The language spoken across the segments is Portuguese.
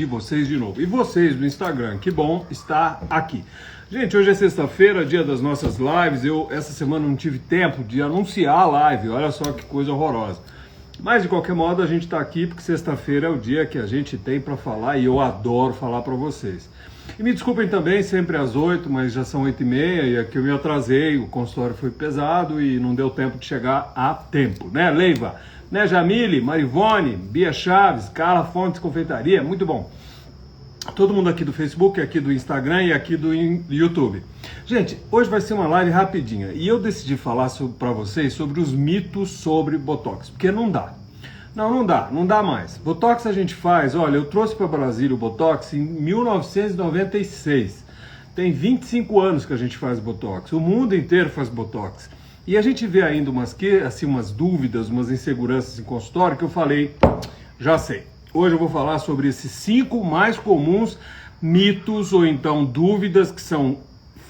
E vocês de novo. E vocês do Instagram, que bom estar aqui. Gente, hoje é sexta-feira, dia das nossas lives. Eu, essa semana, não tive tempo de anunciar a live. Olha só que coisa horrorosa. Mas, de qualquer modo, a gente está aqui porque sexta-feira é o dia que a gente tem para falar e eu adoro falar para vocês. E me desculpem também, sempre às 8, mas já são 8h30 e aqui eu me atrasei, o consultório foi pesado e não deu tempo de chegar a tempo, né, Leiva? Né, Jamile, Marivone, Bia Chaves, Carla Fontes Confeitaria, muito bom. Todo mundo aqui do Facebook, aqui do Instagram e aqui do YouTube. Gente, hoje vai ser uma live rapidinha e eu decidi falar para vocês sobre os mitos sobre Botox, porque não dá. Não dá mais. Botox a gente faz, olha, eu trouxe para Brasília o Botox em 1996. Tem 25 anos que a gente faz Botox, o mundo inteiro faz Botox. E a gente vê ainda umas dúvidas, umas inseguranças em consultório que eu falei, já sei. Hoje eu vou falar sobre esses 5 mais comuns mitos ou então dúvidas que são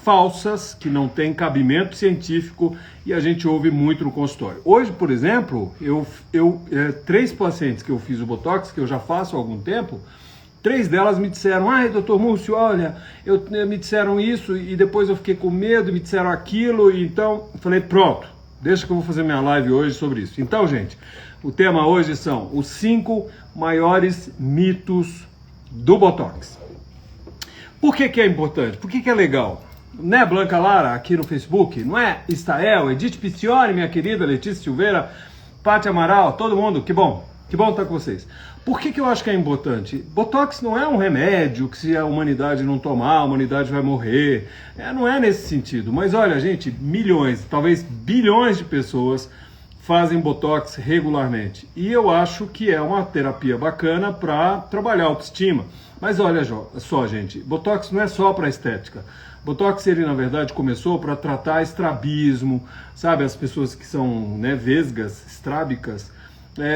falsas, que não têm cabimento científico e a gente ouve muito no consultório. Hoje, por exemplo, 3 pacientes que eu fiz o Botox, que eu já faço há algum tempo, 3 delas me disseram, ai, doutor Múcio, olha, me disseram isso e depois eu fiquei com medo, me disseram aquilo, e então falei, pronto, deixa que eu vou fazer minha live hoje sobre isso. Então, gente, o tema hoje são os 5 maiores mitos do Botox. Por que é importante? Por que é legal? Né, Blanca Lara, aqui no Facebook, não é? Estael, Edith Piccioni, minha querida, Letícia Silveira, Paty Amaral, todo mundo, que bom estar com vocês. Por que eu acho que é importante? Botox não é um remédio que se a humanidade não tomar, a humanidade vai morrer. Não é nesse sentido. Mas olha, gente, milhões, talvez bilhões de pessoas fazem Botox regularmente. E eu acho que é uma terapia bacana para trabalhar a autoestima. Mas olha só, gente, Botox não é só para estética. Botox, ele na verdade começou para tratar estrabismo, sabe? As pessoas que são vesgas, estrábicas.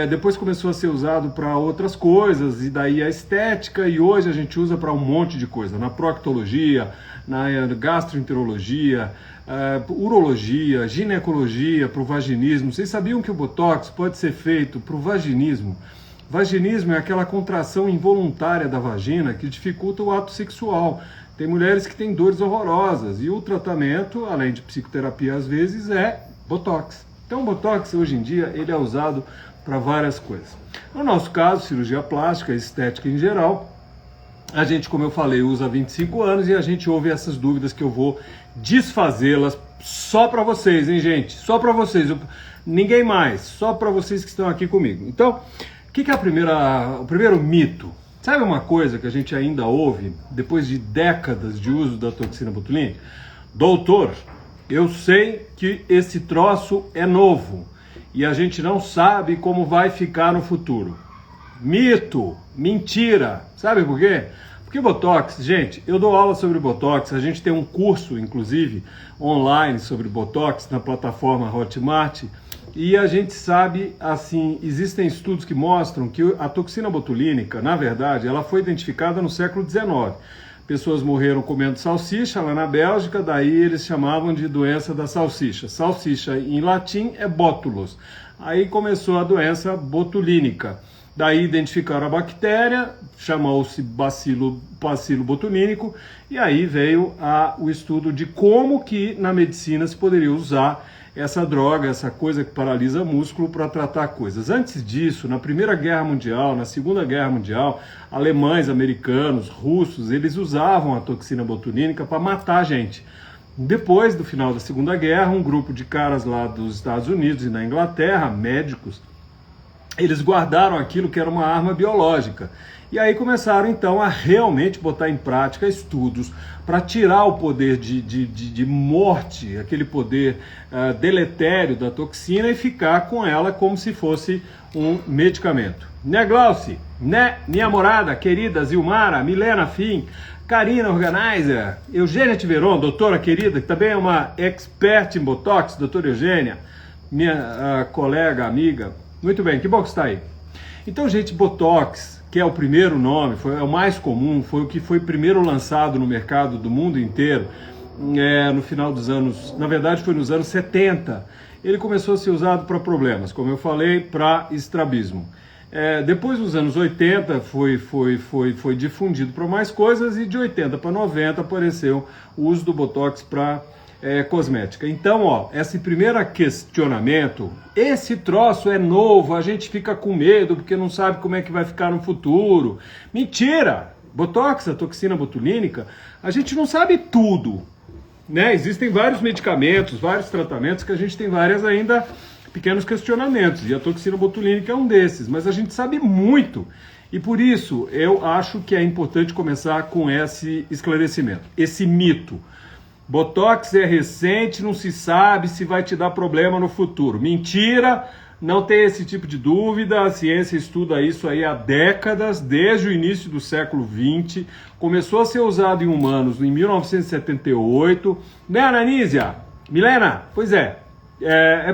Depois começou a ser usado para outras coisas, e daí a estética, e hoje a gente usa para um monte de coisa, na proctologia, na gastroenterologia, urologia, ginecologia, para o vaginismo. Vocês sabiam que o Botox pode ser feito para o vaginismo? Vaginismo é aquela contração involuntária da vagina que dificulta o ato sexual. Tem mulheres que têm dores horrorosas, e o tratamento, além de psicoterapia às vezes, é Botox. Então o Botox hoje em dia ele é usado para várias coisas. No nosso caso, cirurgia plástica, estética em geral, a gente, como eu falei, usa há 25 anos e a gente ouve essas dúvidas que eu vou desfazê-las só para vocês, hein, gente? Só para vocês, ninguém mais, só para vocês que estão aqui comigo. Então, o que é o primeiro mito? Sabe uma coisa que a gente ainda ouve, depois de décadas de uso da toxina botulínica? Doutor, eu sei que esse troço é novo e a gente não sabe como vai ficar no futuro. Mito, mentira. Sabe por quê? Porque Botox, gente, eu dou aula sobre Botox, a gente tem um curso, inclusive, online sobre Botox na plataforma Hotmart, e a gente sabe, assim, existem estudos que mostram que a toxina botulínica, na verdade, ela foi identificada no século XIX. Pessoas morreram comendo salsicha lá na Bélgica, daí eles chamavam de doença da salsicha. Salsicha em latim é bótulos. Aí começou a doença botulínica. Daí identificaram a bactéria, chamou-se bacilo botulínico, e aí veio o estudo de como que na medicina se poderia usar essa droga, essa coisa que paralisa músculo para tratar coisas. Antes disso, na Primeira Guerra Mundial, na Segunda Guerra Mundial, alemães, americanos, russos, eles usavam a toxina botulínica para matar gente. Depois do final da Segunda Guerra, um grupo de caras lá dos Estados Unidos e na Inglaterra, médicos, eles guardaram aquilo que era uma arma biológica. E aí começaram então a realmente botar em prática estudos para tirar o poder de morte, aquele poder deletério da toxina, e ficar com ela como se fosse um medicamento. Né, Glauci? Né, minha morada, querida Zilmara, Milena Fim, Karina Organizer, Eugênia Tiveron, doutora querida, que também é uma expert em Botox, doutora Eugênia, minha colega, amiga. Muito bem, que bom que está aí. Então, gente, Botox, que é o primeiro nome, é o mais comum, foi o que foi primeiro lançado no mercado do mundo inteiro, no final dos anos, na verdade foi nos anos 70. Ele começou a ser usado para problemas, como eu falei, para estrabismo. Depois dos anos 80 foi difundido para mais coisas e de 80 para 90 apareceu o uso do Botox para cosmética. Então, esse primeiro questionamento, esse troço é novo, a gente fica com medo porque não sabe como é que vai ficar no futuro. Mentira! Botox, a toxina botulínica, a gente não sabe tudo, né? Existem vários medicamentos, vários tratamentos que a gente tem várias ainda pequenos questionamentos, e a toxina botulínica é um desses, mas a gente sabe muito, e por isso eu acho que é importante começar com esse esclarecimento, esse mito. Botox é recente, não se sabe se vai te dar problema no futuro. Mentira! Não tem esse tipo de dúvida, a ciência estuda isso aí há décadas, desde o início do século XX, começou a ser usado em humanos em 1978, né, Ananísia? Milena? Pois é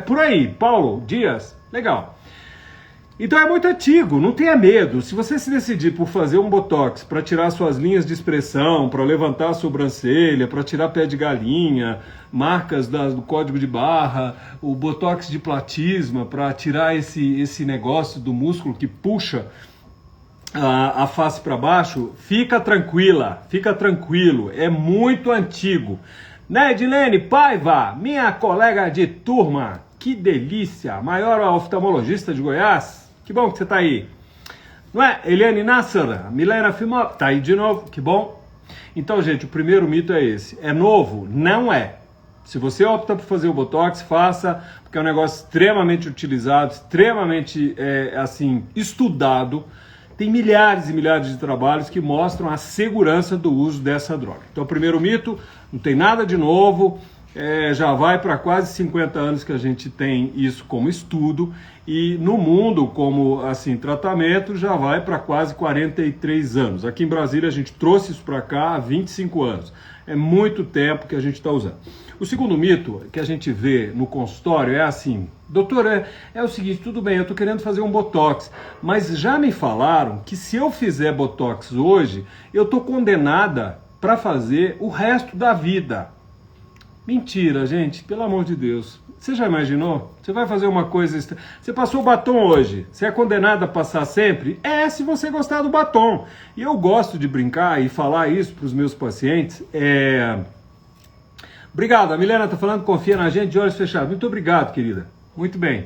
por aí, Paulo Dias, legal. Então é muito antigo, não tenha medo. Se você se decidir por fazer um Botox para tirar suas linhas de expressão, para levantar a sobrancelha, para tirar pé de galinha, marcas do código de barra, o Botox de platisma, para tirar esse negócio do músculo que puxa a face para baixo, fica tranquila, fica tranquilo, é muito antigo. Né, Edilene Paiva, minha colega de turma, que delícia, maior oftalmologista de Goiás. Que bom que você está aí. Não é? Eliane Nassar, Milena Fimop, tá aí de novo, que bom. Então, gente, o primeiro mito é esse. É novo? Não é. Se você opta por fazer o Botox, faça, porque é um negócio extremamente utilizado, extremamente, estudado. Tem milhares e milhares de trabalhos que mostram a segurança do uso dessa droga. Então, o primeiro mito, não tem nada de novo. Já vai para quase 50 anos que a gente tem isso como estudo, e no mundo como tratamento já vai para quase 43 anos. Aqui em Brasília a gente trouxe isso para cá há 25 anos. É muito tempo que a gente está usando. O segundo mito que a gente vê no consultório é assim: doutor, é o seguinte, tudo bem, eu estou querendo fazer um Botox, mas já me falaram que se eu fizer Botox hoje, eu estou condenada para fazer o resto da vida. Mentira, gente, pelo amor de Deus. Você já imaginou? Você vai fazer uma coisa... Você passou o batom hoje, você é condenado a passar sempre? Se você gostar do batom. E eu gosto de brincar e falar isso para os meus pacientes. Obrigado, a Milena está falando, confia na gente de olhos fechados. Muito obrigado, querida. Muito bem.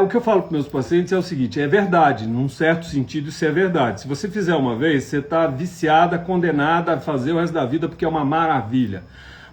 O que eu falo para meus pacientes é o seguinte, é verdade, num certo sentido isso é verdade. Se você fizer uma vez, você está viciada, condenada a fazer o resto da vida porque é uma maravilha.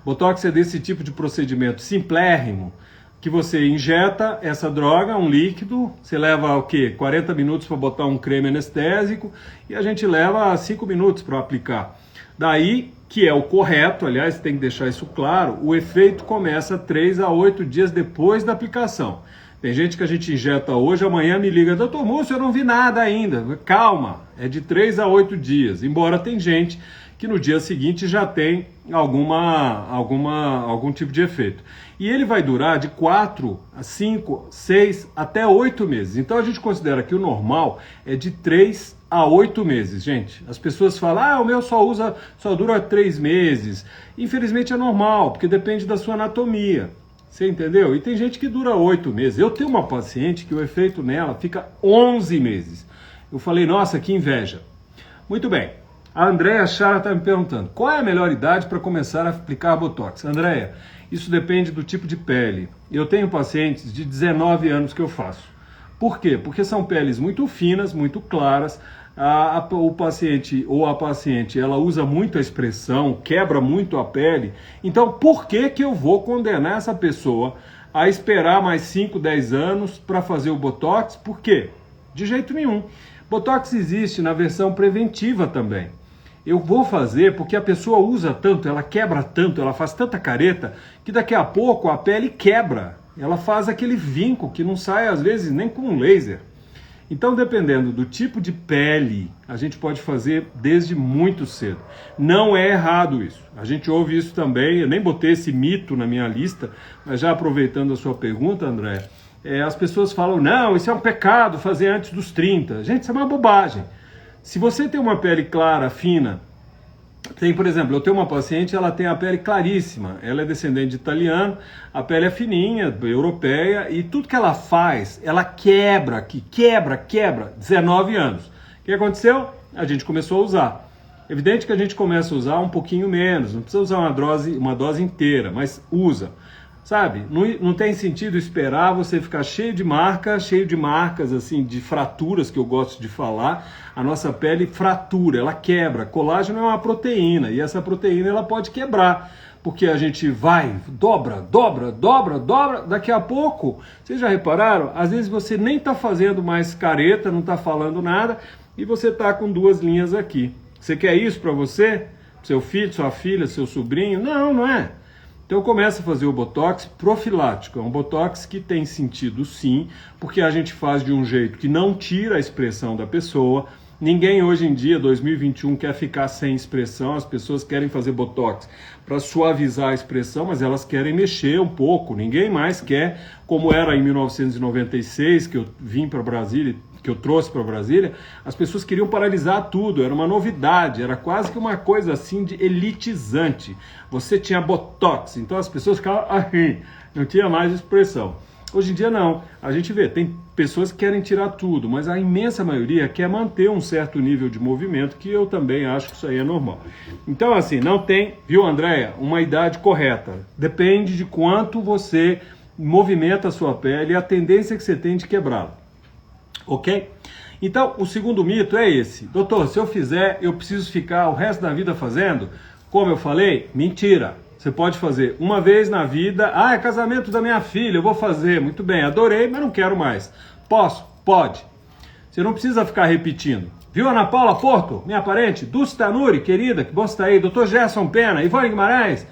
Botox é desse tipo de procedimento simplérrimo, que você injeta essa droga, um líquido, você leva o quê? 40 minutos para botar um creme anestésico e a gente leva 5 minutos para aplicar. Daí, que é o correto, aliás, tem que deixar isso claro, o efeito começa 3 a 8 dias depois da aplicação. Tem gente que a gente injeta hoje, amanhã me liga, doutor Múcio, eu não vi nada ainda. Calma, é de 3 a 8 dias, embora tem gente que no dia seguinte já tem algum tipo de efeito. E ele vai durar de 4 a 5, 6 até 8 meses. Então a gente considera que o normal é de 3 a 8 meses, gente. As pessoas falam, o meu só dura 3 meses. Infelizmente é normal, porque depende da sua anatomia. Você entendeu? E tem gente que dura 8 meses. Eu tenho uma paciente que o efeito nela fica 11 meses. Eu falei, nossa, que inveja. Muito bem. A Andréia Chara está me perguntando, qual é a melhor idade para começar a aplicar Botox? Andréia, isso depende do tipo de pele. Eu tenho pacientes de 19 anos que eu faço. Por quê? Porque são peles muito finas, muito claras. O paciente ou a paciente, ela usa muito a expressão, quebra muito a pele. Então, por que eu vou condenar essa pessoa a esperar mais 5, 10 anos para fazer o Botox? Por quê? De jeito nenhum. Botox existe na versão preventiva também. Eu vou fazer porque a pessoa usa tanto, ela quebra tanto, ela faz tanta careta, que daqui a pouco a pele quebra. Ela faz aquele vinco que não sai às vezes nem com um laser. Então, dependendo do tipo de pele, a gente pode fazer desde muito cedo. Não é errado isso. A gente ouve isso também, eu nem botei esse mito na minha lista, mas já aproveitando a sua pergunta, André, as pessoas falam, não, isso é um pecado fazer antes dos 30. Gente, isso é uma bobagem. Se você tem uma pele clara, fina, Tem, por exemplo, eu tenho uma paciente, ela tem a pele claríssima, ela é descendente de italiano, a pele é fininha, europeia, e tudo que ela faz, ela quebra, 19 anos. O que aconteceu? A gente começou a usar. Evidente que a gente começa a usar um pouquinho menos, não precisa usar uma dose inteira, mas usa. Sabe, não tem sentido esperar você ficar cheio de marcas, assim, de fraturas, que eu gosto de falar. A nossa pele fratura, ela quebra. Colágeno é uma proteína, e essa proteína ela pode quebrar, porque a gente vai, dobra, daqui a pouco, vocês já repararam? Às vezes você nem está fazendo mais careta, não está falando nada, e você está com 2 linhas aqui. Você quer isso para você? Seu filho, sua filha, seu sobrinho? Não, não é. Então começa a fazer o Botox profilático, é um Botox que tem sentido sim, porque a gente faz de um jeito que não tira a expressão da pessoa. Ninguém hoje em dia, 2021, quer ficar sem expressão, as pessoas querem fazer Botox para suavizar a expressão, mas elas querem mexer um pouco, ninguém mais quer, como era em 1996, que eu vim para Brasília, que eu trouxe para Brasília, as pessoas queriam paralisar tudo, era uma novidade, era quase que uma coisa assim de elitizante. Você tinha Botox, então as pessoas ficavam assim, não tinha mais expressão. Hoje em dia não, a gente vê, tem pessoas que querem tirar tudo, mas a imensa maioria quer manter um certo nível de movimento, que eu também acho que isso aí é normal. Então assim, não tem, viu Andréia, uma idade correta, depende de quanto você movimenta a sua pele e a tendência que você tem de quebrá-la. Ok? Então, o segundo mito é esse. Doutor, se eu fizer, eu preciso ficar o resto da vida fazendo? Como eu falei, mentira. Você pode fazer uma vez na vida. Ah, é casamento da minha filha, eu vou fazer. Muito bem, adorei, mas não quero mais. Posso? Pode. Você não precisa ficar repetindo. Viu, Ana Paula Porto, minha parente? Dulce Tanuri, querida, que bom você tá aí. Doutor Gerson Pena, Ivone Guimarães.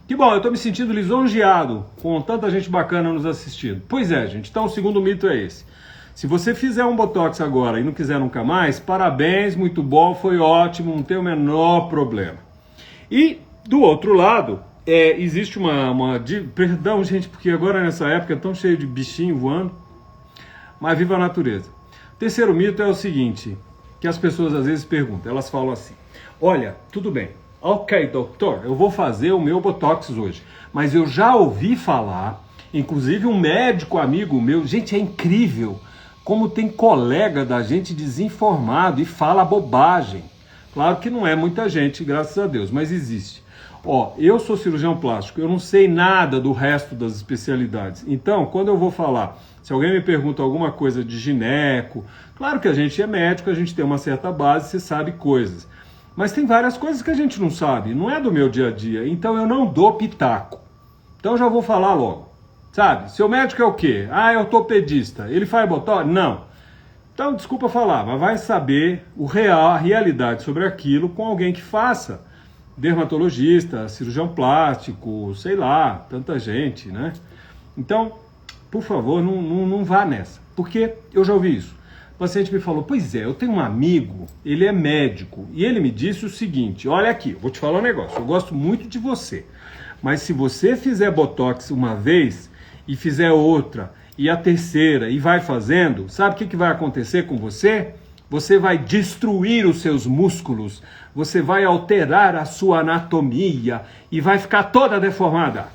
Que bom, eu tô me sentindo lisonjeado com tanta gente bacana nos assistindo. Pois é, gente. Então, o segundo mito é esse. Se você fizer um Botox agora e não quiser nunca mais, parabéns, muito bom, foi ótimo, não tem o menor problema. E, do outro lado, existe perdão, gente, porque agora nessa época é tão cheio de bichinho voando, mas viva a natureza. O terceiro mito é o seguinte, que as pessoas às vezes perguntam, elas falam assim, olha, tudo bem, ok, doutor, eu vou fazer o meu Botox hoje, mas eu já ouvi falar, inclusive um médico amigo meu, gente, é incrível, como tem colega da gente desinformado e fala bobagem. Claro que não é muita gente, graças a Deus, mas existe. Ó, eu sou cirurgião plástico, eu não sei nada do resto das especialidades. Então, quando eu vou falar, se alguém me pergunta alguma coisa de gineco, claro que a gente é médico, a gente tem uma certa base, você sabe coisas. Mas tem várias coisas que a gente não sabe, não é do meu dia a dia, então eu não dou pitaco. Então eu já vou falar logo. Sabe, seu médico é o quê? Ah, é ortopedista. Ele faz botox? Não. Então, desculpa falar, mas vai saber a realidade sobre aquilo com alguém que faça. Dermatologista, cirurgião plástico, sei lá, tanta gente, né? Então, por favor, não vá nessa. Porque eu já ouvi isso. O paciente me falou, pois é, eu tenho um amigo, ele é médico, e ele me disse o seguinte, olha aqui, eu vou te falar um negócio, eu gosto muito de você, mas se você fizer botox uma vez e fizer outra, e a terceira, e vai fazendo, sabe o que vai acontecer com você? Você vai destruir os seus músculos, você vai alterar a sua anatomia e vai ficar toda deformada.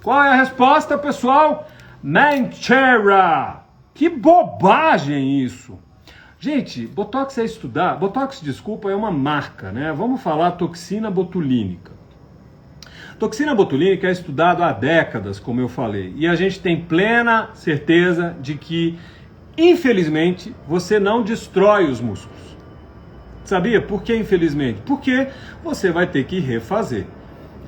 Qual é a resposta, pessoal? Mentira! Que bobagem isso! Gente, Botox é estudar... Botox, desculpa, é uma marca, né? Vamos falar toxina botulínica. Toxina botulínica é estudado há décadas, como eu falei, e a gente tem plena certeza de que, infelizmente, você não destrói os músculos. Sabia? Por que infelizmente? Porque você vai ter que refazer.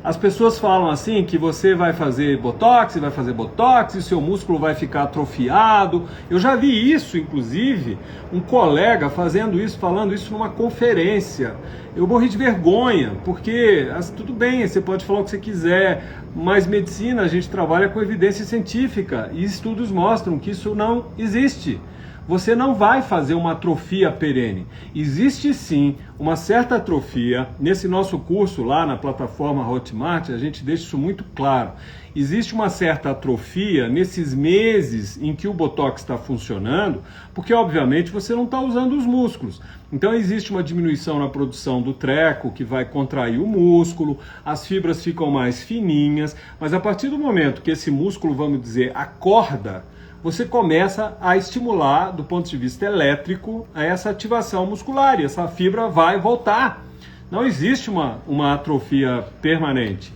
As pessoas falam assim que você vai fazer botox e o seu músculo vai ficar atrofiado. Eu já vi isso, inclusive, um colega fazendo isso, falando isso numa conferência. Eu morri de vergonha, porque tudo bem, você pode falar o que você quiser, mas medicina a gente trabalha com evidência científica e estudos mostram que isso não existe. você não vai fazer uma atrofia perene. Existe sim uma certa atrofia. Nesse nosso curso lá na plataforma Hotmart, a gente deixa isso muito claro. Existe uma certa atrofia nesses meses em que o Botox está funcionando, porque obviamente você não está usando os músculos. Então existe uma diminuição na produção do treco, que vai contrair o músculo, as fibras ficam mais fininhas, mas a partir do momento que esse músculo, vamos dizer, acorda, você começa a estimular, do ponto de vista elétrico, essa ativação muscular, e essa fibra vai voltar. Não existe uma atrofia permanente.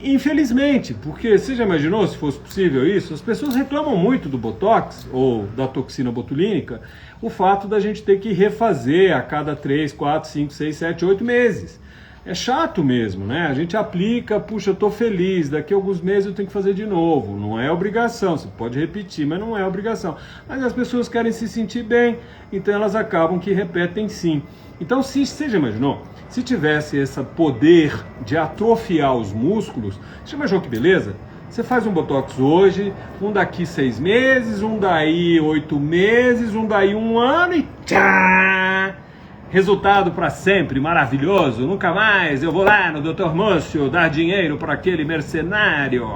Infelizmente, porque você já imaginou se fosse possível isso? As pessoas reclamam muito do Botox ou da toxina botulínica, o fato da gente ter que refazer a cada 3, 4, 5, 6, 7, 8 meses. É chato mesmo, né? A gente aplica, puxa, eu tô feliz, daqui a alguns meses eu tenho que fazer de novo. Não é obrigação, você pode repetir, mas não é obrigação. Mas as pessoas querem se sentir bem, então elas acabam que repetem sim. Então, você já imaginou? Se tivesse esse poder de atrofiar os músculos, você imaginou que beleza? Você faz um Botox hoje, um daqui 6 meses, um daí 8 meses, um daí 1 ano e tchá! Resultado para sempre, maravilhoso, nunca mais eu vou lá no Dr. Múcio dar dinheiro para aquele mercenário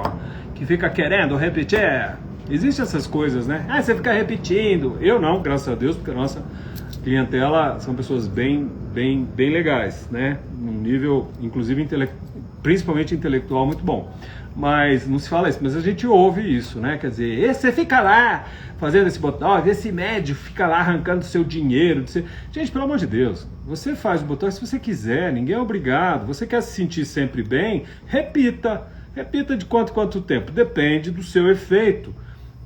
que fica querendo repetir. Existem essas coisas, né? Ah, você fica repetindo. Eu não, graças a Deus, porque a nossa clientela são pessoas bem legais, né? Num nível, inclusive, principalmente intelectual, muito bom. Mas não se fala isso, mas a gente ouve isso, né? Quer dizer, você fica lá fazendo esse Botox, esse médico fica lá arrancando seu dinheiro. Gente, pelo amor de Deus, você faz o Botox se você quiser, ninguém é obrigado. Você quer se sentir sempre bem? Repita. Repita de quanto tempo? Depende do seu efeito.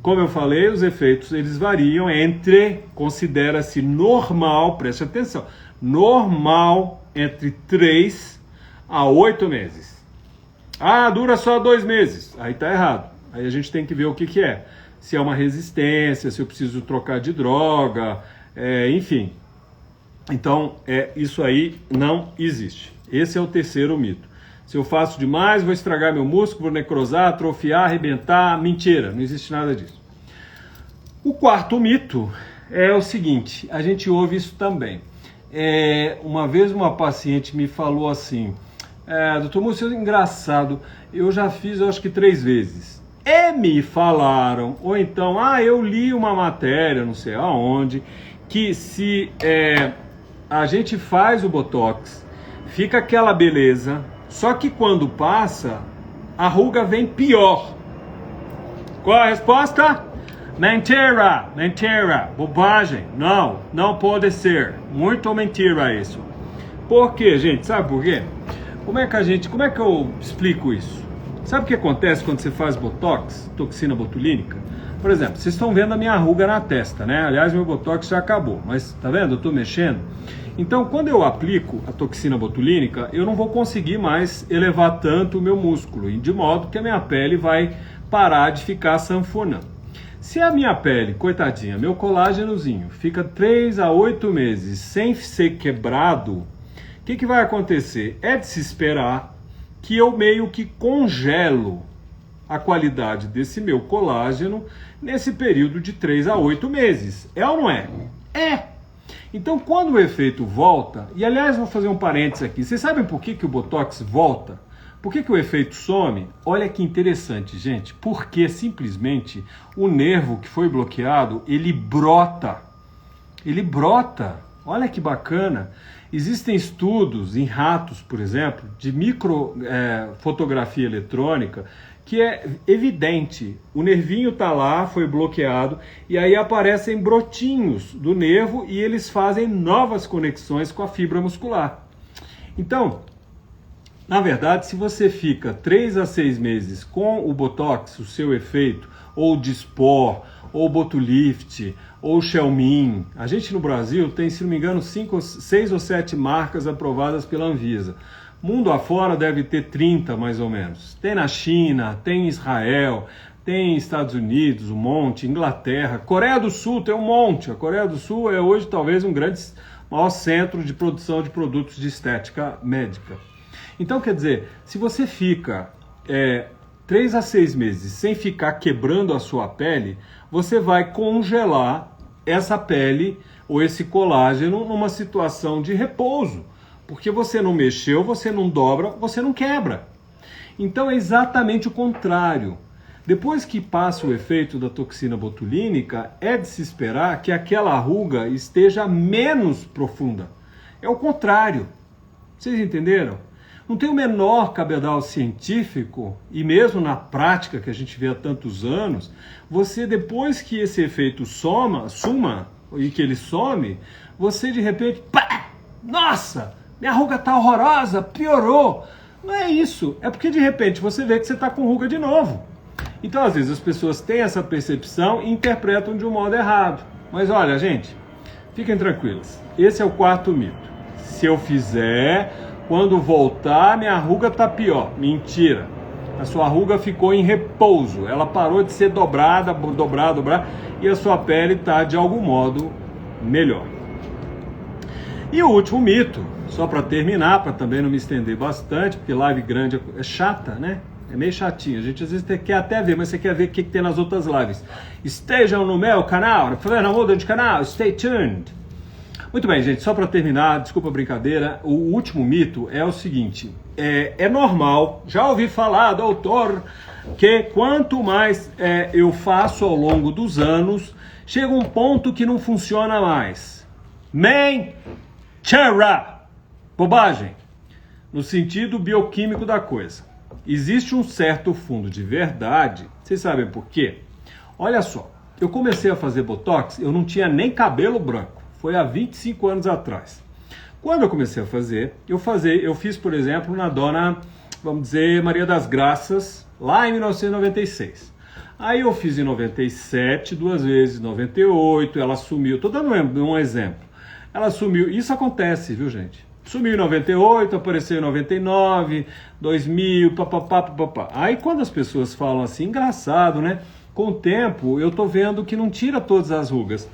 Como eu falei, os efeitos eles variam entre, considera-se normal, preste atenção, normal entre 3 a 8 meses. Ah, dura só 2 meses. Aí tá errado. Aí a gente tem que ver o que é. Se é uma resistência, se eu preciso trocar de droga, enfim. Então, isso aí não existe. Esse é o terceiro mito. Se eu faço demais, vou estragar meu músculo, vou necrosar, atrofiar, arrebentar. Mentira, não existe nada disso. O quarto mito é o seguinte, a gente ouve isso também. Uma vez uma paciente me falou assim, doutor Múcio, engraçado, eu já fiz, eu acho que 3 vezes. E me falaram, ou então, eu li uma matéria, não sei aonde, que se a gente faz o Botox, fica aquela beleza, só que quando passa, a ruga vem pior. Qual a resposta? Mentira, mentira, bobagem, não pode ser, muito mentira isso. Por quê, gente? Sabe por quê? Como é que eu explico isso? Sabe o que acontece quando você faz Botox, toxina botulínica? Por exemplo, vocês estão vendo a minha ruga na testa, né? Aliás, meu Botox já acabou, mas tá vendo? Eu tô mexendo. Então, quando eu aplico a toxina botulínica, eu não vou conseguir mais elevar tanto o meu músculo, de modo que a minha pele vai parar de ficar sanfonando. Se a minha pele, coitadinha, meu colágenozinho, fica 3 a 8 meses sem ser quebrado, o que vai acontecer? É de se esperar que eu meio que congelo a qualidade desse meu colágeno nesse período de 3 a 8 meses. É ou não é? É! Então, quando o efeito volta, e aliás, vou fazer um parênteses aqui, vocês sabem por que o Botox volta? Por que o efeito some? Olha que interessante, gente, porque simplesmente o nervo que foi bloqueado, ele brota. Ele brota. Olha que bacana. Existem estudos em ratos, por exemplo, de microfotografia eletrônica, que é evidente, o nervinho está lá, foi bloqueado, e aí aparecem brotinhos do nervo e eles fazem novas conexões com a fibra muscular. Então, na verdade, se você fica 3 a 6 meses com o Botox, o seu efeito, ou o Dysport, ou o Botulift, ou o Xelmin, a gente no Brasil tem, se não me engano, 6 ou 7 marcas aprovadas pela Anvisa. Mundo afora deve ter 30 mais ou menos. Tem na China, tem em Israel, tem Estados Unidos, um monte, Inglaterra, Coreia do Sul tem um monte. A Coreia do Sul é hoje talvez maior centro de produção de produtos de estética médica. Então, quer dizer, se você fica 3 a 6 meses sem ficar quebrando a sua pele, você vai congelar essa pele ou esse colágeno numa situação de repouso. Porque você não mexeu, você não dobra, você não quebra. Então é exatamente o contrário. Depois que passa o efeito da toxina botulínica, é de se esperar que aquela ruga esteja menos profunda. É o contrário. Vocês entenderam? Não tem o menor cabedal científico, e mesmo na prática que a gente vê há tantos anos, você depois que esse efeito suma e que ele some, você de repente, pá, nossa, minha ruga tá horrorosa, piorou. Não é isso, é porque de repente você vê que você está com ruga de novo. Então, às vezes, as pessoas têm essa percepção e interpretam de um modo errado. Mas olha, gente, fiquem tranquilos. Esse é o quarto mito. Se eu fizer, quando voltar, minha ruga tá pior. Mentira. A sua ruga ficou em repouso. Ela parou de ser dobrada, e a sua pele está, de algum modo, melhor. E o último mito, só para terminar, para também não me estender bastante, porque live grande é chata, né? É meio chatinho, a gente às vezes quer até ver, mas você quer ver o que tem nas outras lives. Estejam no meu canal, não muda de canal, stay tuned. Muito bem, gente, só para terminar, desculpa a brincadeira, o último mito é o seguinte, é normal, já ouvi falar, doutor, que quanto mais eu faço ao longo dos anos, chega um ponto que não funciona mais. Mentira! Bobagem, no sentido bioquímico da coisa. Existe um certo fundo de verdade, vocês sabem por quê? Olha só, eu comecei a fazer Botox, eu não tinha nem cabelo branco, foi há 25 anos atrás. Quando eu comecei a fazer, eu fiz, por exemplo, na dona, vamos dizer, Maria das Graças, lá em 1996. Aí eu fiz em 97, 2 vezes em 98, ela sumiu, estou dando um exemplo. Ela sumiu, isso acontece, viu, gente? Sumiu em 98, apareceu em 99, 2000, papapá. Aí quando as pessoas falam assim, engraçado, né? Com o tempo eu tô vendo que não tira todas as rugas.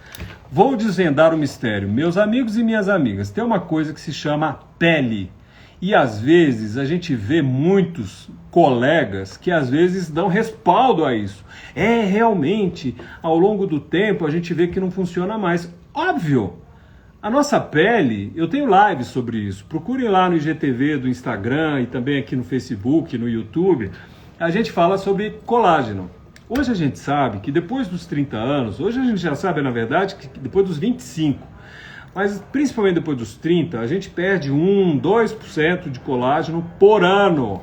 Vou desvendar o mistério. Meus amigos e minhas amigas, tem uma coisa que se chama pele. E às vezes a gente vê muitos colegas que às vezes dão respaldo a isso. Realmente, ao longo do tempo a gente vê que não funciona mais. Óbvio! A nossa pele, eu tenho lives sobre isso, procurem lá no IGTV do Instagram e também aqui no Facebook, no YouTube, a gente fala sobre colágeno. Hoje a gente sabe que depois dos 30 anos, hoje a gente já sabe, na verdade, que depois dos 25, mas principalmente depois dos 30, a gente perde 1, 2% de colágeno por ano.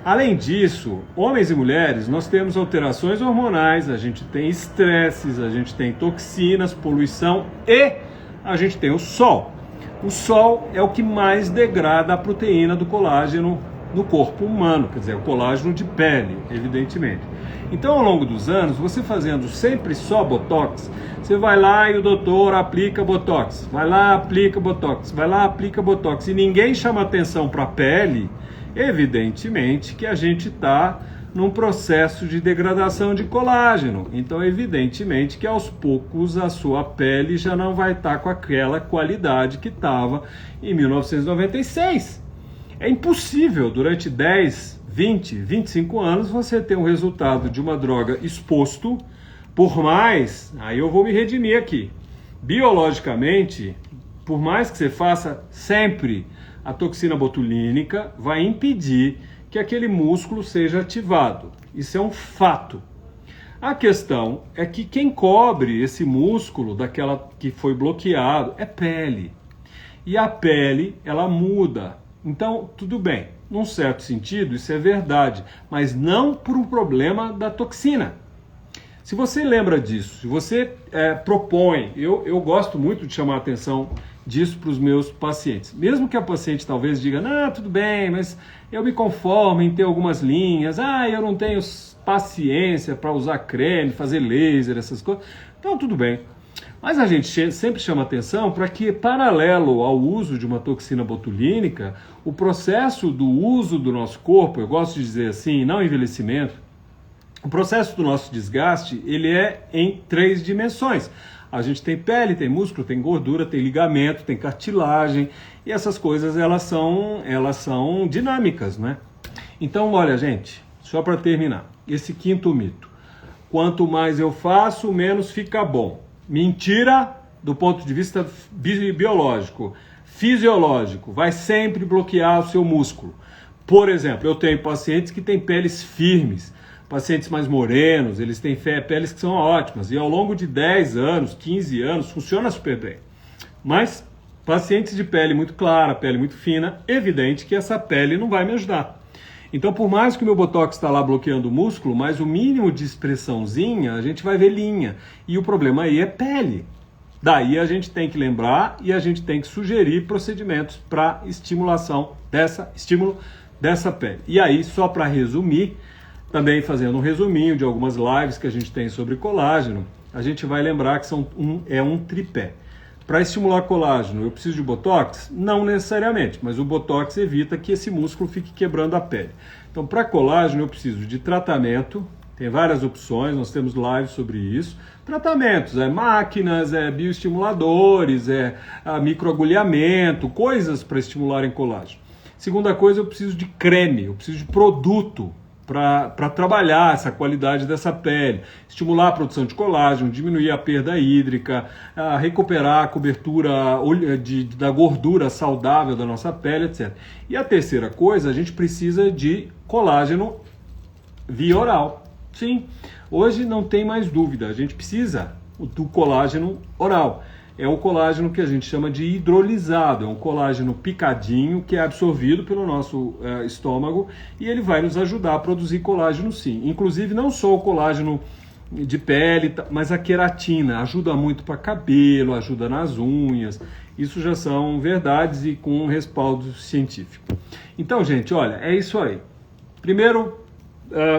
Além disso, homens e mulheres, nós temos alterações hormonais, a gente tem estresses, a gente tem toxinas, poluição e a gente tem o sol. O sol é o que mais degrada a proteína do colágeno no corpo humano, quer dizer, o colágeno de pele, evidentemente. Então, ao longo dos anos, você fazendo sempre só Botox, você vai lá e o doutor aplica Botox, vai lá, aplica Botox, vai lá, aplica Botox, e ninguém chama atenção para a pele, evidentemente que a gente está num processo de degradação de colágeno. Então, evidentemente que aos poucos a sua pele já não vai estar com aquela qualidade que estava em 1996. É impossível, durante 10, 20, 25 anos, você ter um resultado de uma droga exposto, por mais, aí eu vou me redimir aqui, biologicamente, por mais que você faça sempre a toxina botulínica, vai impedir que aquele músculo seja ativado. Isso é um fato. A questão é que quem cobre esse músculo daquela que foi bloqueado é pele. E a pele, ela muda. Então, tudo bem. Num certo sentido, isso é verdade, mas não por um problema da toxina. Se você lembra disso, se você propõe, eu gosto muito de chamar a atenção disso para os meus pacientes. Mesmo que a paciente talvez diga, não, tudo bem, mas eu me conformo em ter algumas linhas, eu não tenho paciência para usar creme, fazer laser, essas coisas. Então, tudo bem. Mas a gente sempre chama atenção para que, paralelo ao uso de uma toxina botulínica, o processo do uso do nosso corpo, eu gosto de dizer assim, não envelhecimento, o processo do nosso desgaste, ele é em 3 dimensões. A gente tem pele, tem músculo, tem gordura, tem ligamento, tem cartilagem, e essas coisas elas são dinâmicas, né? Então, olha, gente, só para terminar, esse quinto mito. Quanto mais eu faço, menos fica bom. Mentira do ponto de vista biológico. Fisiológico, vai sempre bloquear o seu músculo. Por exemplo, eu tenho pacientes que têm peles firmes, pacientes mais morenos, eles têm peles que são ótimas, e ao longo de 10 anos, 15 anos, funciona super bem. Mas pacientes de pele muito clara, pele muito fina, evidente que essa pele não vai me ajudar. Então, por mais que o meu Botox está lá bloqueando o músculo, mas o mínimo de expressãozinha, a gente vai ver linha. E o problema aí é pele. Daí a gente tem que lembrar e a gente tem que sugerir procedimentos para estímulo dessa pele. E aí, só para resumir, também fazendo um resuminho de algumas lives que a gente tem sobre colágeno, a gente vai lembrar que é um tripé. Para estimular colágeno, eu preciso de Botox? Não necessariamente, mas o Botox evita que esse músculo fique quebrando a pele. Então, para colágeno, eu preciso de tratamento, tem várias opções, nós temos lives sobre isso. Tratamentos, máquinas, bioestimuladores, microagulhamento, coisas para estimularem colágeno. Segunda coisa, eu preciso de creme, eu preciso de produto para trabalhar essa qualidade dessa pele, estimular a produção de colágeno, diminuir a perda hídrica, recuperar a cobertura da gordura saudável da nossa pele, etc. E a terceira coisa, a gente precisa de colágeno via oral. Sim, hoje não tem mais dúvida, a gente precisa do colágeno oral. É o colágeno que a gente chama de hidrolisado, é um colágeno picadinho que é absorvido pelo nosso estômago e ele vai nos ajudar a produzir colágeno sim. Inclusive não só o colágeno de pele, mas a queratina ajuda muito para cabelo, ajuda nas unhas. Isso já são verdades e com um respaldo científico. Então, gente, olha, é isso aí. Primeiro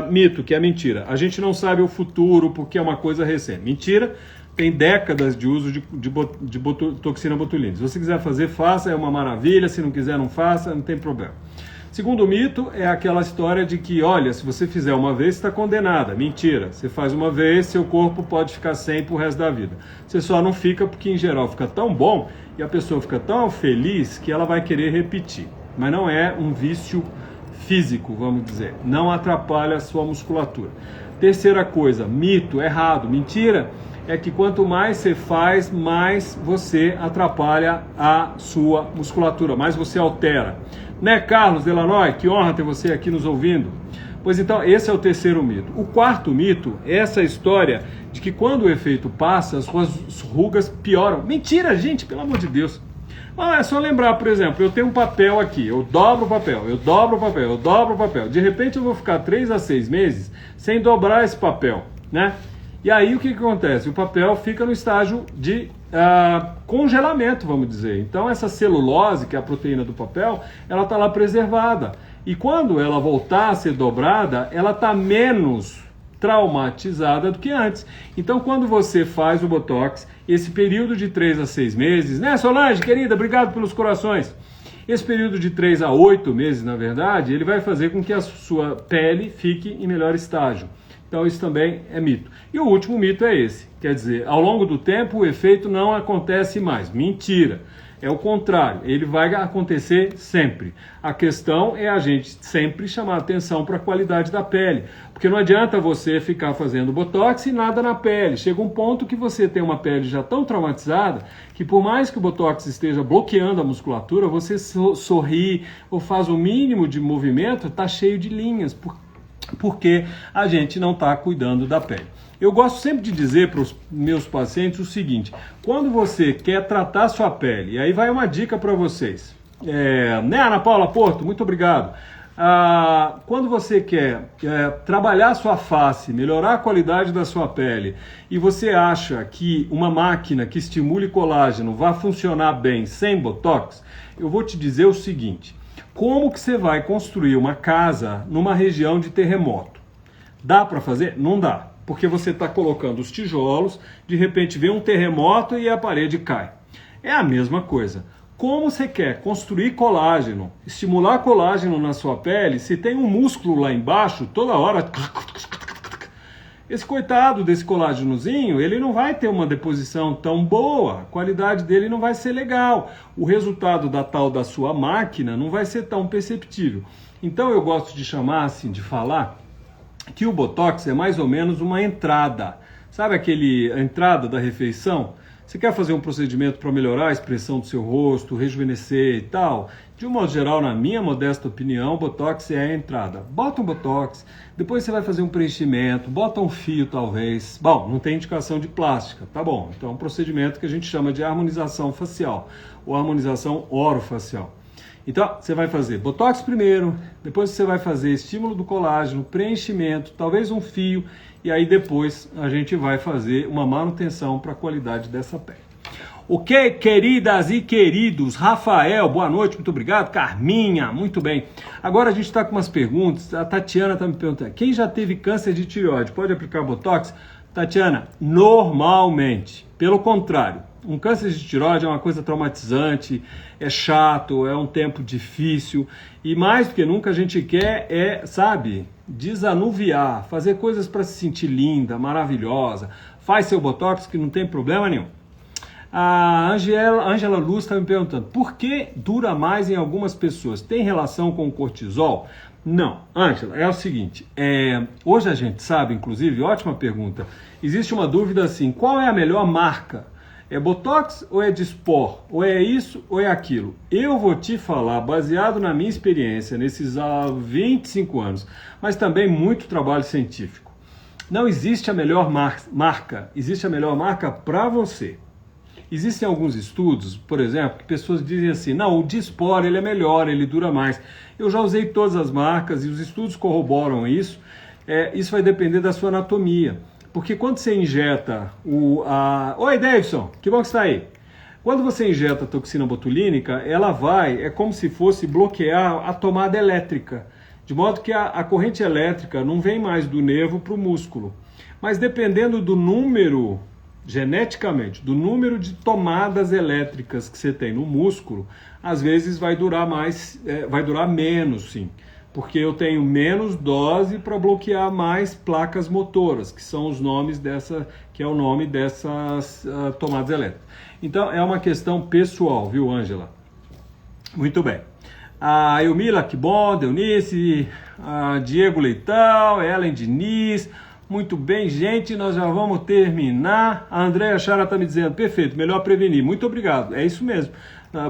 mito, que é mentira. A gente não sabe o futuro porque é uma coisa recente. Mentira. Tem décadas de uso de toxina botulínica. Se você quiser fazer, faça, é uma maravilha. Se não quiser, não faça, não tem problema. Segundo mito é aquela história de que, olha, se você fizer uma vez, está condenada. Mentira. Você faz uma vez, seu corpo pode ficar sem pro resto da vida. Você só não fica porque, em geral, fica tão bom e a pessoa fica tão feliz que ela vai querer repetir. Mas não é um vício físico, vamos dizer. Não atrapalha a sua musculatura. Terceira coisa, mito, errado, mentira. É que quanto mais você faz, mais você atrapalha a sua musculatura, mais você altera. Né, Carlos Delanoy? Que honra ter você aqui nos ouvindo. Pois então, esse é o terceiro mito. O quarto mito é essa história de que quando o efeito passa, as suas rugas pioram. Mentira, gente, pelo amor de Deus. É só lembrar, por exemplo, eu tenho um papel aqui, eu dobro o papel, eu dobro o papel, eu dobro o papel. De repente eu vou ficar 3 a 6 meses sem dobrar esse papel, né? E aí o que acontece? O papel fica no estágio de congelamento, vamos dizer. Então essa celulose, que é a proteína do papel, ela está lá preservada. E quando ela voltar a ser dobrada, ela está menos traumatizada do que antes. Então quando você faz o Botox, esse período de 3 a 6 meses, né, Solange, querida, obrigado pelos corações. Esse período de 3 a 8 meses, na verdade, ele vai fazer com que a sua pele fique em melhor estágio. Então isso também é mito. E o último mito é esse, quer dizer, ao longo do tempo o efeito não acontece mais. Mentira, é o contrário, ele vai acontecer sempre. A questão é a gente sempre chamar atenção para a qualidade da pele, porque não adianta você ficar fazendo Botox e nada na pele. Chega um ponto que você tem uma pele já tão traumatizada que por mais que o Botox esteja bloqueando a musculatura, você sorri ou faz o mínimo de movimento, está cheio de linhas, porque a gente não está cuidando da pele. Eu gosto sempre de dizer para os meus pacientes o seguinte: quando você quer tratar sua pele, e aí vai uma dica para vocês, né, Ana Paula Porto, muito obrigado. Quando você quer trabalhar sua face, melhorar a qualidade da sua pele, e você acha que uma máquina que estimule colágeno vai funcionar bem sem Botox, eu vou te dizer o seguinte: como que você vai construir uma casa numa região de terremoto? Dá para fazer? Não dá, porque você está colocando os tijolos, de repente vem um terremoto e a parede cai. É a mesma coisa. Como você quer construir colágeno, estimular colágeno na sua pele, se tem um músculo lá embaixo, toda hora... Esse coitado desse colágenozinho, ele não vai ter uma deposição tão boa, a qualidade dele não vai ser legal, o resultado da sua máquina não vai ser tão perceptível. Então eu gosto de chamar assim, de falar, que o Botox é mais ou menos uma entrada. Sabe a entrada da refeição? Você quer fazer um procedimento para melhorar a expressão do seu rosto, rejuvenescer e tal? De um modo geral, na minha modesta opinião, Botox é a entrada. Bota um Botox, depois você vai fazer um preenchimento, bota um fio talvez. Bom, não tem indicação de plástica, tá bom. Então é um procedimento que a gente chama de harmonização facial ou harmonização orofacial. Então, você vai fazer Botox primeiro, depois você vai fazer estímulo do colágeno, preenchimento, talvez um fio, e aí depois a gente vai fazer uma manutenção para a qualidade dessa pele. Ok, queridas e queridos, Rafael, boa noite, muito obrigado. Carminha, muito bem. Agora a gente está com umas perguntas, a Tatiana está me perguntando, quem já teve câncer de tireoide pode aplicar Botox? Tatiana, normalmente, pelo contrário. Um câncer de tireoide é uma coisa traumatizante, é chato, é um tempo difícil e mais do que nunca a gente quer desanuviar, fazer coisas para se sentir linda, maravilhosa. Faz seu Botox que não tem problema nenhum. A Angela Luz está me perguntando, por que dura mais em algumas pessoas? Tem relação com o cortisol? Não, Angela, é o seguinte, hoje a gente sabe, inclusive, ótima pergunta, existe uma dúvida assim, qual é a melhor marca? É Botox ou é Dysport? Ou é isso ou é aquilo? Eu vou te falar, baseado na minha experiência, nesses 25 anos, mas também muito trabalho científico. Não existe a melhor marca, existe a melhor marca para você. Existem alguns estudos, por exemplo, que pessoas dizem assim, não, o Dysport ele é melhor, ele dura mais. Eu já usei todas as marcas e os estudos corroboram isso. Isso vai depender da sua anatomia. Porque quando você injeta Oi, Davidson, que bom que você está aí. Quando você injeta a toxina botulínica, ela é como se fosse bloquear a tomada elétrica. De modo que a corrente elétrica não vem mais do nervo para o músculo. Mas dependendo do número, geneticamente, do número de tomadas elétricas que você tem no músculo, às vezes vai durar menos, sim. Porque eu tenho menos dose para bloquear mais placas motoras, que são os nomes que é o nome dessas tomadas elétricas. Então é uma questão pessoal, viu, Ângela? Muito bem. A Elmila, que bom, Deunice, a Diego Leitão, Ellen Diniz, muito bem, gente, nós já vamos terminar. A Andréa Chara está me dizendo, perfeito, melhor prevenir. Muito obrigado, é isso mesmo.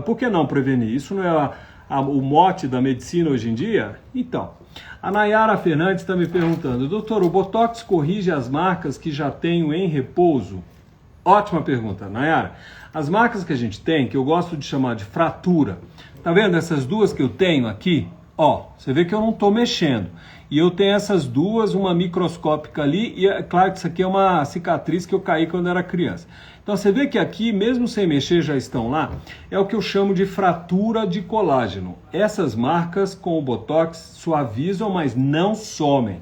Por que não prevenir? Isso não é o mote da medicina hoje em dia? Então, a Nayara Fernandes está me perguntando, doutor, o Botox corrige as marcas que já tenho em repouso? Ótima pergunta, Nayara. As marcas que a gente tem, que eu gosto de chamar de fratura, tá vendo essas duas que eu tenho aqui? Ó, você vê que eu não estou mexendo. E eu tenho essas duas, uma microscópica ali, e é claro que isso aqui é uma cicatriz que eu caí quando era criança. Então você vê que aqui, mesmo sem mexer, já estão lá, é o que eu chamo de fratura de colágeno. Essas marcas com o Botox suavizam, mas não somem.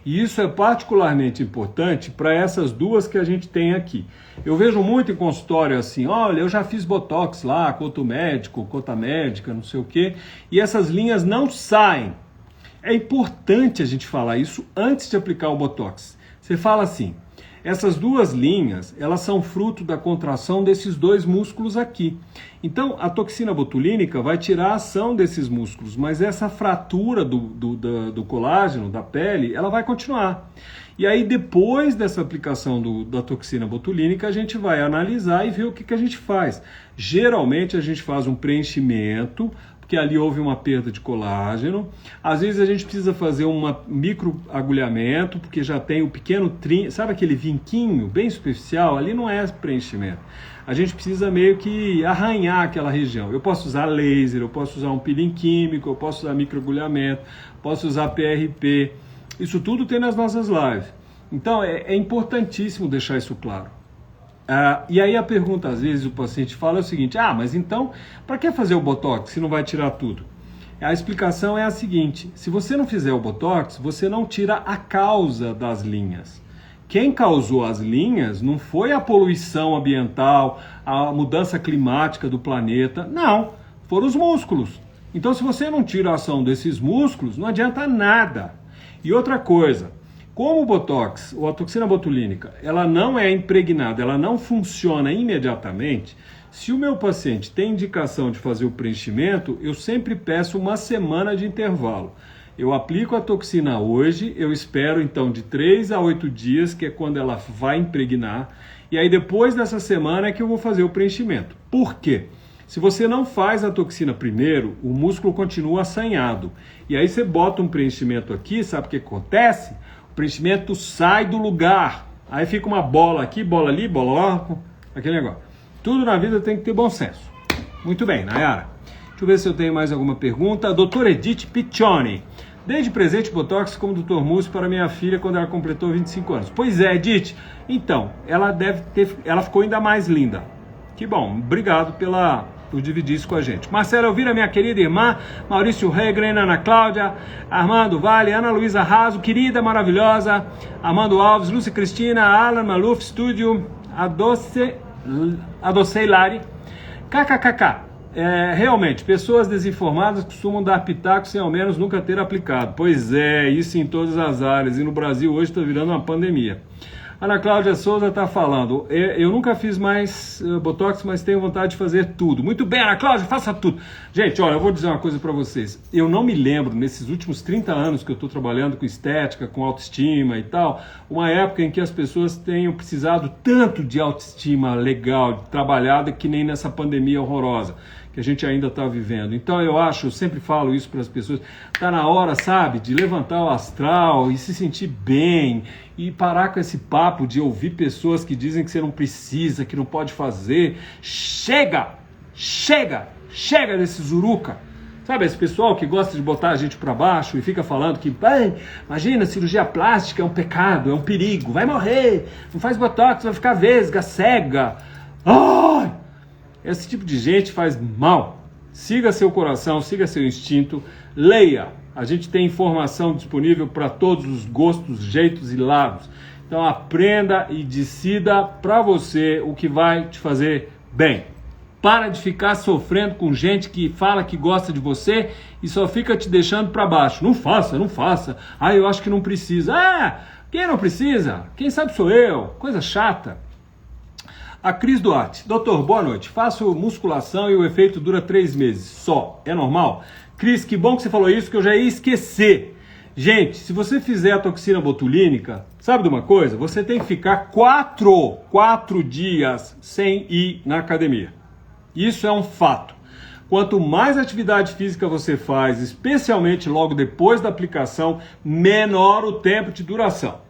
E isso é particularmente importante para essas duas que a gente tem aqui. Eu vejo muito em consultório assim, olha, eu já fiz Botox lá, Coto Médico, Cota Médica, não sei o quê, e essas linhas não saem. É importante a gente falar isso antes de aplicar o Botox. Você fala assim, essas duas linhas, elas são fruto da contração desses dois músculos aqui. Então, a toxina botulínica vai tirar a ação desses músculos, mas essa fratura do colágeno, da pele, ela vai continuar. E aí, depois dessa aplicação da toxina botulínica, a gente vai analisar e ver o que a gente faz. Geralmente, a gente faz um preenchimento, porque ali houve uma perda de colágeno. Às vezes a gente precisa fazer um microagulhamento, porque já tem o pequeno trim, sabe aquele vinquinho bem superficial? Ali não é preenchimento. A gente precisa meio que arranhar aquela região. Eu posso usar laser, eu posso usar um peeling químico, eu posso usar microagulhamento, posso usar PRP. Isso tudo tem nas nossas lives. Então é importantíssimo deixar isso claro. E aí a pergunta, às vezes, o paciente fala é o seguinte, mas então, para que fazer o Botox se não vai tirar tudo? A explicação é a seguinte, se você não fizer o Botox, você não tira a causa das linhas. Quem causou as linhas não foi a poluição ambiental, a mudança climática do planeta, não, foram os músculos. Então, se você não tira a ação desses músculos, não adianta nada. E outra coisa, como o Botox, ou a toxina botulínica, ela não é impregnada, ela não funciona imediatamente, se o meu paciente tem indicação de fazer o preenchimento, eu sempre peço uma semana de intervalo. Eu aplico a toxina hoje, eu espero então de 3 a 8 dias, que é quando ela vai impregnar, e aí depois dessa semana é que eu vou fazer o preenchimento. Por quê? Se você não faz a toxina primeiro, o músculo continua assanhado. E aí você bota um preenchimento aqui, sabe o que acontece? O preenchimento sai do lugar. Aí fica uma bola aqui, bola ali, bola lá, aquele negócio. Tudo na vida tem que ter bom senso. Muito bem, Nayara. Deixa eu ver se eu tenho mais alguma pergunta. Doutora Edith Piccioni. Desde presente Botox como Dr. Múcio para minha filha quando ela completou 25 anos. Pois é, Edith. Então, ela ficou ainda mais linda. Que bom. Obrigado por dividir isso com a gente. Marcela Elvira, minha querida irmã, Maurício Regren, Ana Cláudia, Armando Vale, Ana Luísa Raso, querida, maravilhosa, Armando Alves, Lúcia Cristina, Alan Maluf, Estúdio, Adocei Lari, KKKK. Realmente, pessoas desinformadas costumam dar pitaco sem ao menos nunca ter aplicado. Pois é, isso em todas as áreas, e no Brasil hoje está virando uma pandemia. Ana Cláudia Souza está falando, eu nunca fiz mais Botox, mas tenho vontade de fazer tudo. Muito bem, Ana Cláudia, faça tudo. Gente, olha, eu vou dizer uma coisa para vocês. Eu não me lembro, nesses últimos 30 anos que eu estou trabalhando com estética, com autoestima e tal, uma época em que as pessoas tenham precisado tanto de autoestima legal, trabalhada, que nem nessa pandemia horrorosa que a gente ainda está vivendo. Então eu sempre falo isso para as pessoas, está na hora, sabe, de levantar o astral e se sentir bem e parar com esse papo de ouvir pessoas que dizem que você não precisa, que não pode fazer. Chega desse zuruca. Sabe, esse pessoal que gosta de botar a gente para baixo e fica falando que, imagina, cirurgia plástica é um pecado, é um perigo, vai morrer, não faz botox, vai ficar vesga, cega. Ai! Esse tipo de gente faz mal. Siga seu coração, siga seu instinto, leia. A gente tem informação disponível para todos os gostos, jeitos e lados. Então aprenda e decida para você o que vai te fazer bem. Para de ficar sofrendo com gente que fala que gosta de você e só fica te deixando para baixo. Não faça. Eu acho que não precisa. Quem não precisa? Quem sabe sou eu. Coisa chata. A Cris Duarte. Doutor, boa noite. Faço musculação e o efeito dura 3 meses só. É normal? Cris, que bom que você falou isso, que eu já ia esquecer. Gente, se você fizer a toxina botulínica, sabe de uma coisa? Você tem que ficar 4 dias sem ir na academia. Isso é um fato. Quanto mais atividade física você faz, especialmente logo depois da aplicação, menor o tempo de duração.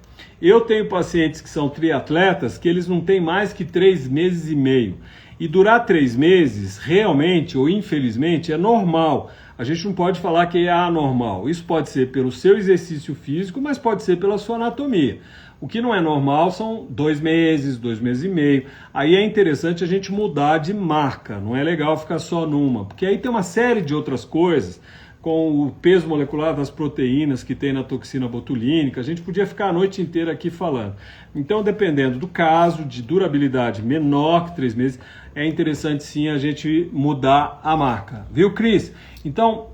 Eu tenho pacientes que são triatletas que eles não têm mais que 3 meses e meio. E durar 3 meses, realmente ou infelizmente, é normal. A gente não pode falar que é anormal. Isso pode ser pelo seu exercício físico, mas pode ser pela sua anatomia. O que não é normal são 2 meses, 2 meses e meio. Aí é interessante a gente mudar de marca. Não é legal ficar só numa, porque aí tem uma série de outras coisas, com o peso molecular das proteínas que tem na toxina botulínica, a gente podia ficar a noite inteira aqui falando. Então, dependendo do caso, de durabilidade menor que 3 meses, é interessante sim a gente mudar a marca. Viu, Cris? Então,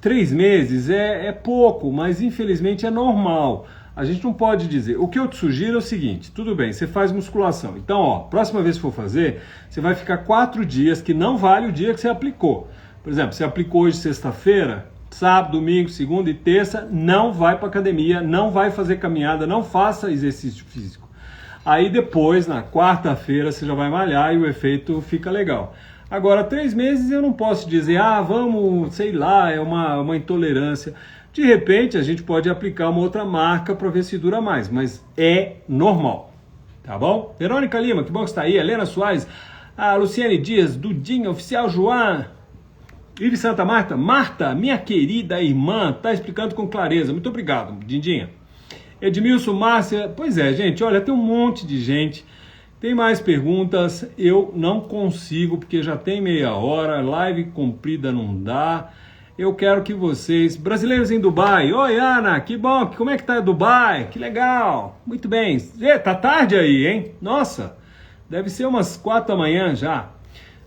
3 meses é pouco, mas infelizmente é normal. A gente não pode dizer. O que eu te sugiro é o seguinte, tudo bem, você faz musculação. Então, próxima vez que for fazer, você vai ficar 4 dias, que não vale o dia que você aplicou. Por exemplo, você aplicou hoje sexta-feira, sábado, domingo, segunda e terça, não vai para academia, não vai fazer caminhada, não faça exercício físico. Aí depois, na quarta-feira, você já vai malhar e o efeito fica legal. Agora, 3 meses eu não posso dizer, vamos, sei lá, é uma intolerância. De repente, a gente pode aplicar uma outra marca para ver se dura mais, mas é normal, tá bom? Verônica Lima, que bom que está aí. Helena Soares, a Luciane Dias, Dudinha, Oficial João, Ives Santa Marta, minha querida irmã, tá explicando com clareza. Muito obrigado, Dindinha. Edmilson, Márcia, pois é, gente, olha, tem um monte de gente. Tem mais perguntas, eu não consigo, porque já tem meia hora, live comprida não dá. Eu quero que vocês, brasileiros em Dubai, oi Ana, que bom, como é que tá Dubai? Que legal, muito bem. Tá tarde aí, hein? Nossa, deve ser umas 4 da manhã já.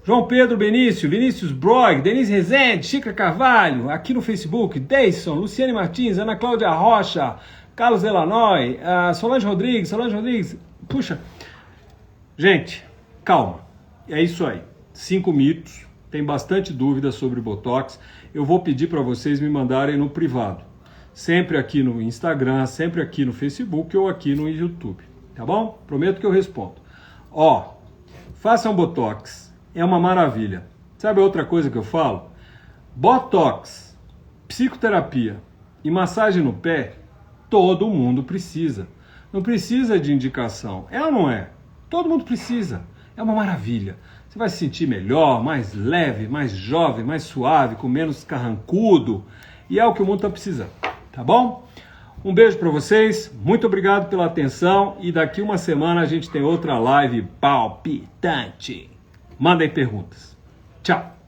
João Pedro Benício, Vinícius Broig, Denise Rezende, Chica Carvalho, aqui no Facebook, Deison, Luciane Martins, Ana Cláudia Rocha, Carlos Delanoy, Solange Rodrigues, puxa, gente, calma, é isso aí, 5 mitos, tem bastante dúvida sobre Botox, eu vou pedir para vocês me mandarem no privado, sempre aqui no Instagram, sempre aqui no Facebook ou aqui no YouTube, tá bom? Prometo que eu respondo. Ó, façam Botox, é uma maravilha. Sabe outra coisa que eu falo? Botox, psicoterapia e massagem no pé, todo mundo precisa. Não precisa de indicação, é ou não é? Todo mundo precisa, é uma maravilha. Você vai se sentir melhor, mais leve, mais jovem, mais suave, com menos carrancudo. E é o que o mundo está precisando, tá bom? Um beijo para vocês, muito obrigado pela atenção. E daqui uma semana a gente tem outra live palpitante. Mandem perguntas. Tchau!